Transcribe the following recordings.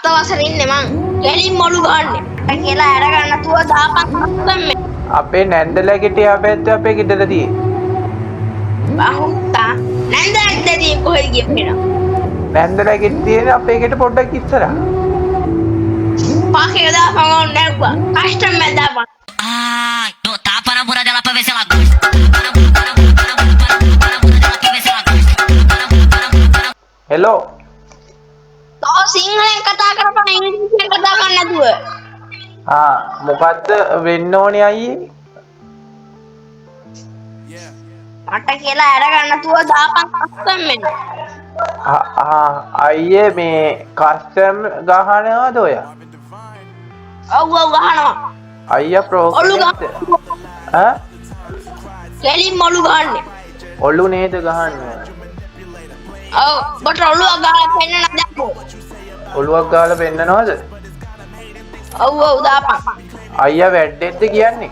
වසරේ ඉන්නේ මං. කෙලින් මොළු ගහන්නේ. කියලා ඇර ගන්න නැතුව දාපන් අස්සම්මේ. අපේ නැන්දලා ගෙටේ අපේත් අපේ ගෙදර තියෙන්නේ. බහුත්තා නැන්දලා ගෙදේ කොහෙද ගියේ? නැන්දලා ගෙට තියෙන අපේ ගෙට පොඩ්ඩක් ඉස්සරහා. පාකේ දාපන් ඕන නැග්වා. කස්ටම් මැද දාපන්. Ai, tu tapa na bunda dela pra ver se ela gosta. Hello. තෝ සිංහලෙන් කතා කරපන් ඉංග්‍රීසියෙන් කතා කරන්න නැතුව. මොකද්ද වෙන්න ඕනේ අයියේ? මට කියලා ඇර ගන්න නැතුව දාපන් අස්සම්මේ. අයියේ මේ කස්ටම් ගහනවද ඔයා? ඔව් ගහනවා. අයියා ඔලු ප්‍රෝග්‍රෑම් කෙලින් මොළු ගහන්නේ. ඔලු නේද ගහන්නේ? ඔව් බට ඔලුව ගහලා පෙන්නන්න දැක්කෝ. ඔලුවක් ගහලා පෙන්නනවද? ඔව් දාපන්. අයියා වැඩෙද්ද කියන්නේ?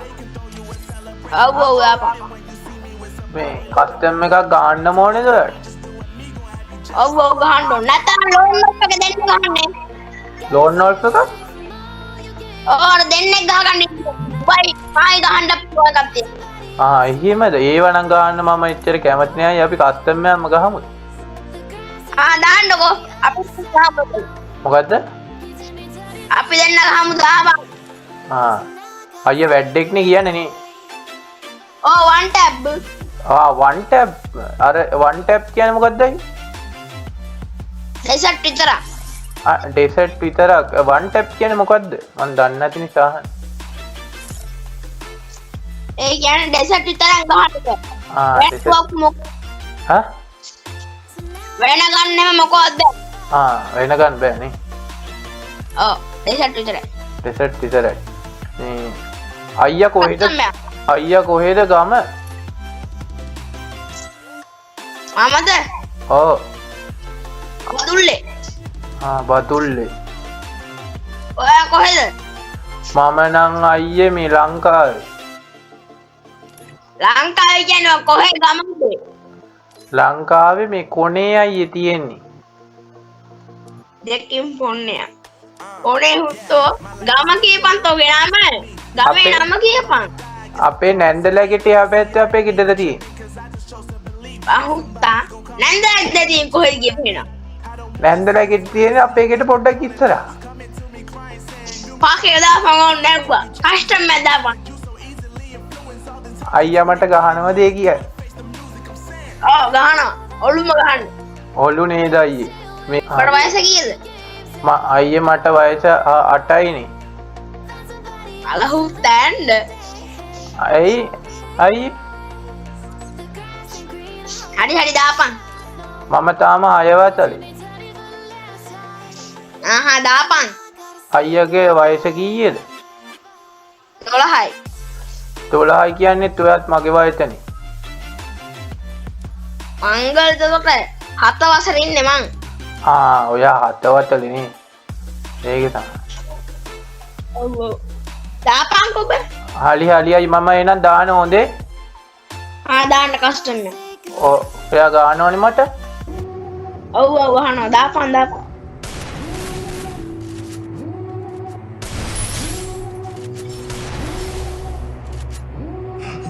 ඔව් දාපන්. මේ කස්ටම් එකක් ගන්න ඕනේද ඔයාලට? ඔව් ගහන්න ඕන. නැත්නම් ලෝන් එක දෙන්න ගහන්නේ. ලෝන් ඔෆ් එකක්? ඔයාලා දෙන්නෙක් ගහගන්න. බයි ආයි ගහන්න පුළුවන් කප්පිය. එහෙමද? ඒව නම් ගන්න මම එච්චර කැමති නෑ. අපි කස්ටම් එකක්ම ගහමු. දාන්නකෝ. අපි ගහමු. මොකද්ද? අපි දෙන්න ගහමු දාපන්. අයියා වැඩෙක් නේ කියන්නේ නේ. one tab. one tab. අර one tab කියන්නේ මොකද්ද අයියා? දෙසට් විතර. ඩෙසර්ට් විතරක්. one tab කියන්නේ මොකද්ද? මම දන්නේ නැති නිසා අහන්නේ. ඒ කියන්නේ ඩෙසර්ට් විතරක් ගහන්නක. ඩෙසර්ට්. වෙන ගන්නෙම මොකවද? වෙන ගන්න බෑ නේ. ඩෙසර්ට් විතරයි. ඩෙසර්ට් විතරයි. මේ අයියා කොහෙද? අයියා කොහෙද ගම? මමද? ඔව්. බදුල්ලේ. බදුල්ලේ. ඔයා කොහෙද? මම නම් අයියේ මේ ලංකාවේ. ලංකාවේ කියන්නේ කොහෙ ගමද? ලංකාවේ මේ කොනේ අයියේ තියෙන්නේ. දෙකින් පොන්නේ. කොනේ හුත්තෝ ගම කියපන් තෝගේ නම. ගමේ නම කියපන්. අපේ නැන්දලා ගෙටේ අපේත් අපේ ගෙදර තියෙන්නේ. බහුත්තා නැන්දලා ගෙදේ කොහෙද ගියේ? නැන්දලා ගෙට තියෙන අපේ ගෙට පොඩ්ඩක් ඉස්සරහා. පාකේ දාපන් ඕන නැග්වා. කස්ටම් මැද දාපන්. අයියා මට ගහනවද ඒ කියයි? ගහනවා. ඔළුම ගහන්න. ඔලු නේද අයියේ? මේ මට වයස කීයද? අයියේ මට වයස 8යි නේ. අලහු තෑන්ඩ. අයියේ හරි දාපන්. මම තාම 6 වසරේ. දාපන්. අයියාගේ වයස කීයද? 12යි. 12යි කියන්නේ ඔයත් මගේ වයසනේ. මංගල් දවසට 7 වසරේ ඉන්නේ මං. ඔයා 7 වසරේ නේ. ඒක තමයි. ඔව්. දාපන් කොබ. හරි අයි මම එනන් දාන හොඳේ. දාන්න කස්ටම් එක. ඔයා ගන්න ඕනේ මට? ඔව් ගහනවා. දාපන්.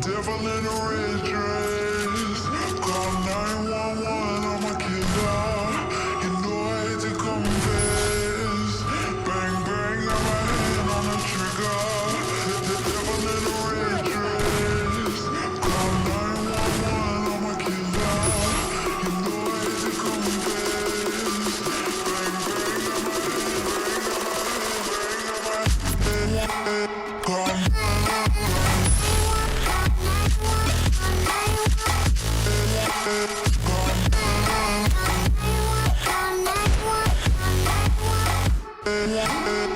Devil in a red dress. Call 911, I'm a killer. You know I hate to confess. Bang, bang, got my hand on the trigger. The devil in a red dress. Call 911, I'm a killer. You know I hate to confess. Bang, bang, got my hand. Call Yeah.